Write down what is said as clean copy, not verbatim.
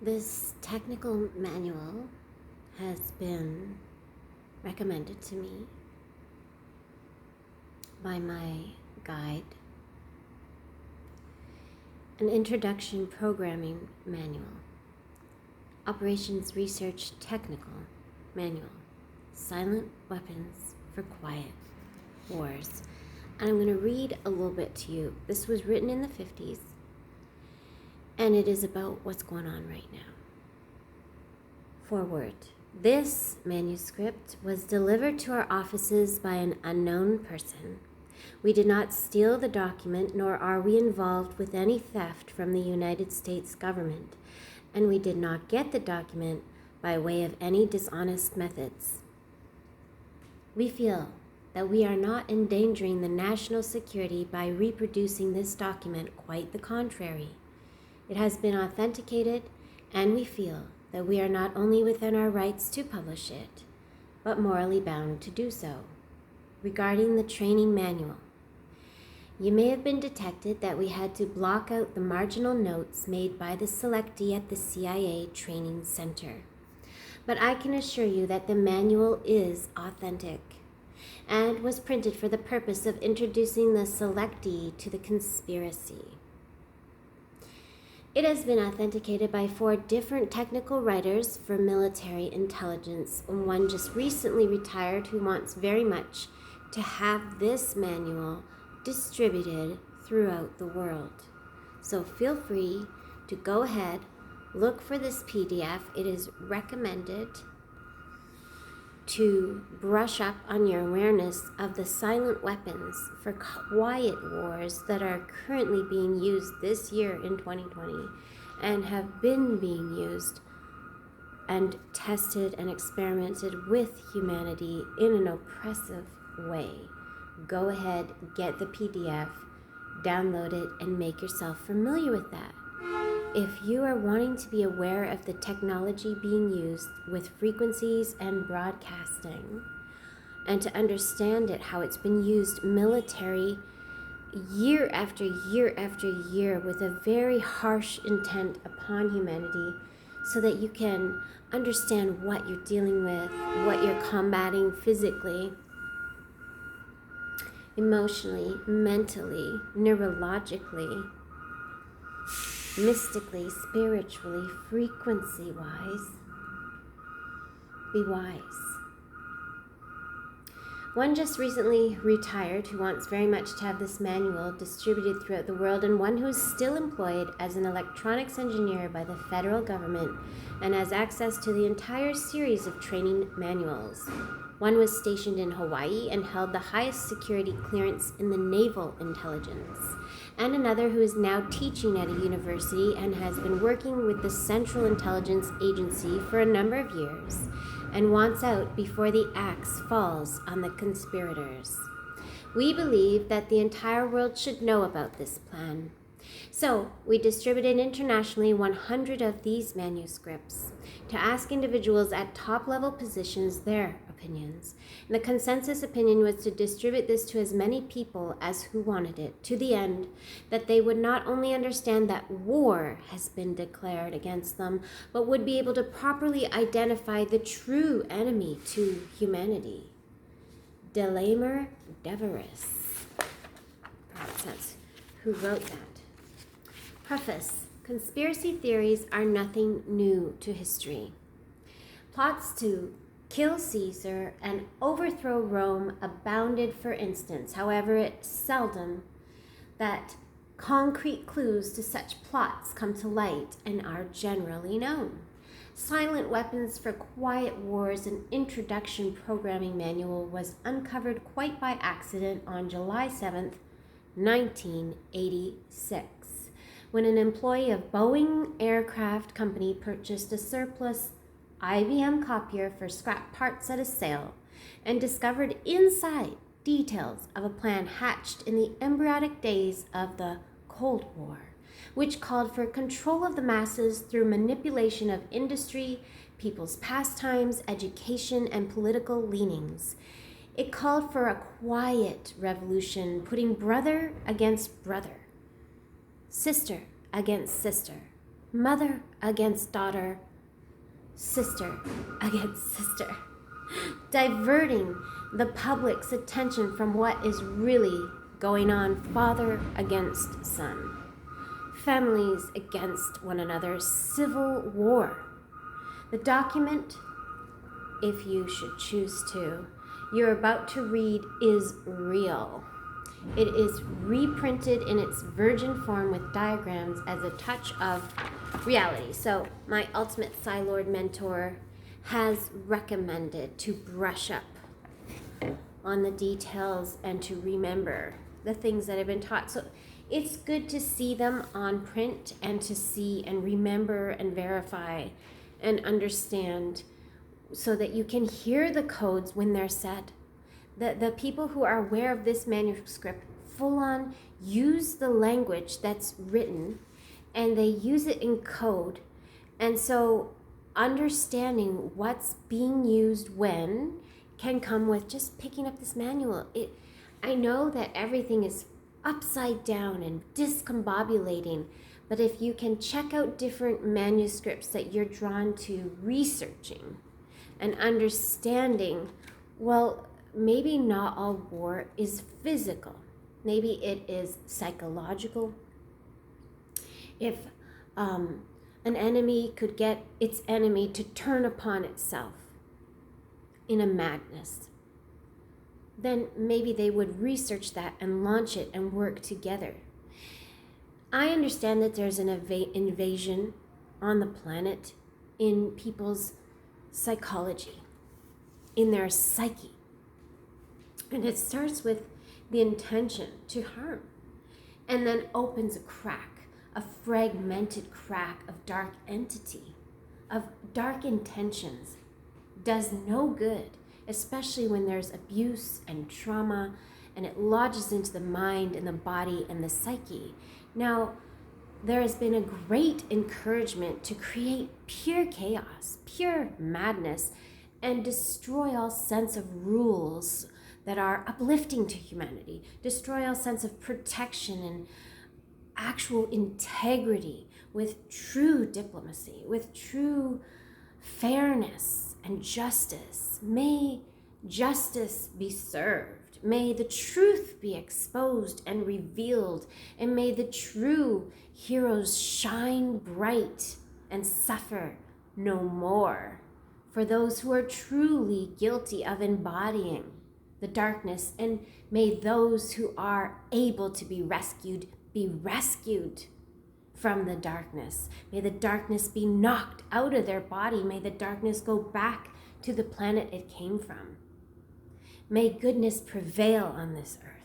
This technical manual has been recommended to me by my guide, an introduction programming manual, operations research technical manual, silent weapons for quiet wars. And I'm going to read a little bit to you. This was written in the 50s, and it is about what's going on right now. Forward. This manuscript was delivered to our offices by an unknown person. We did not steal the document, nor are we involved with any theft from the United States government, and we did not get the document by way of any dishonest methods. We feel that we are not endangering the national security by reproducing this document, quite the contrary. It has been authenticated, and we feel that we are not only within our rights to publish it, but morally bound to do so. Regarding the training manual, you may have been detected that we had to block out the marginal notes made by the selectee at the CIA Training Center. But I can assure you that the manual is authentic and was printed for the purpose of introducing the selectee to the conspiracy. It has been authenticated by 4 different technical writers for military intelligence, and one just recently retired who wants very much to have this manual distributed throughout the world. So feel free to go ahead, look for this PDF. It is recommended to brush up on your awareness of the silent weapons for quiet wars that are currently being used this year in 2020 and have been being used and tested and experimented with humanity in an oppressive way. Go ahead, get the PDF, download it, and make yourself familiar with that. If you are wanting to be aware of the technology being used with frequencies and broadcasting, and to understand it, how it's been used military year after year after year with a very harsh intent upon humanity, so that you can understand what you're dealing with, what you're combating physically, emotionally, mentally, neurologically, mystically, spiritually, frequency-wise. Be wise. One just recently retired who wants very much to have this manual distributed throughout the world, and one who is still employed as an electronics engineer by the federal government and has access to the entire series of training manuals. One was stationed in Hawaii and held the highest security clearance in the naval intelligence. And another who is now teaching at a university and has been working with the Central Intelligence Agency for a number of years and wants out before the axe falls on the conspirators. We believe that the entire world should know about this plan. So we distributed internationally 100 of these manuscripts to ask individuals at top-level positions their opinions. And the consensus opinion was to distribute this to as many people as who wanted it, to the end that they would not only understand that war has been declared against them, but would be able to properly identify the true enemy to humanity. Delamer Deveris. Perhaps that's who wrote that. Preface. Conspiracy theories are nothing new to history. Plots to kill Caesar and overthrow Rome abounded, for instance. However, it's seldom that concrete clues to such plots come to light and are generally known. Silent Weapons for Quiet Wars, an introduction programming manual, was uncovered quite by accident on July 7th, 1986. When an employee of Boeing Aircraft Company purchased a surplus IBM copier for scrap parts at a sale and discovered inside details of a plan hatched in the embryonic days of the Cold War, which called for control of the masses through manipulation of industry, people's pastimes, education, and political leanings. It called for a quiet revolution, putting brother against brother, sister against sister, mother against daughter, sister against sister, diverting the public's attention from what is really going on, father against son, families against one another, civil war. The document, if you should choose to, you're about to read is real. It is reprinted in its virgin form with diagrams as a touch of reality. So my ultimate Psi Lord mentor has recommended to brush up on the details and to remember the things that have been taught. So it's good to see them on print and to see and remember and verify and understand so that you can hear the codes when they're said. The people who are aware of this manuscript full on use the language that's written and they use it in code. And so understanding what's being used when can come with just picking up this manual. I know that everything is upside down and discombobulating, but if you can check out different manuscripts that you're drawn to researching and understanding, well, maybe not all war is physical. Maybe it is psychological. If an enemy could get its enemy to turn upon itself in a madness, then maybe they would research that and launch it and work together. I understand that there's an invasion on the planet in people's psychology, in their psyche. And it starts with the intention to harm and then opens a crack, a fragmented crack of dark entity, of dark intentions. Does no good, especially when there's abuse and trauma and it lodges into the mind and the body and the psyche. Now, there has been a great encouragement to create pure chaos, pure madness, and destroy all sense of rules that are uplifting to humanity, destroy all sense of protection and actual integrity with true diplomacy, with true fairness and justice. May justice be served. May the truth be exposed and revealed. And may the true heroes shine bright and suffer no more. For those who are truly guilty of embodying the darkness, and may those who are able to be rescued from the darkness. May the darkness be knocked out of their body. May the darkness go back to the planet it came from. May goodness prevail on this earth.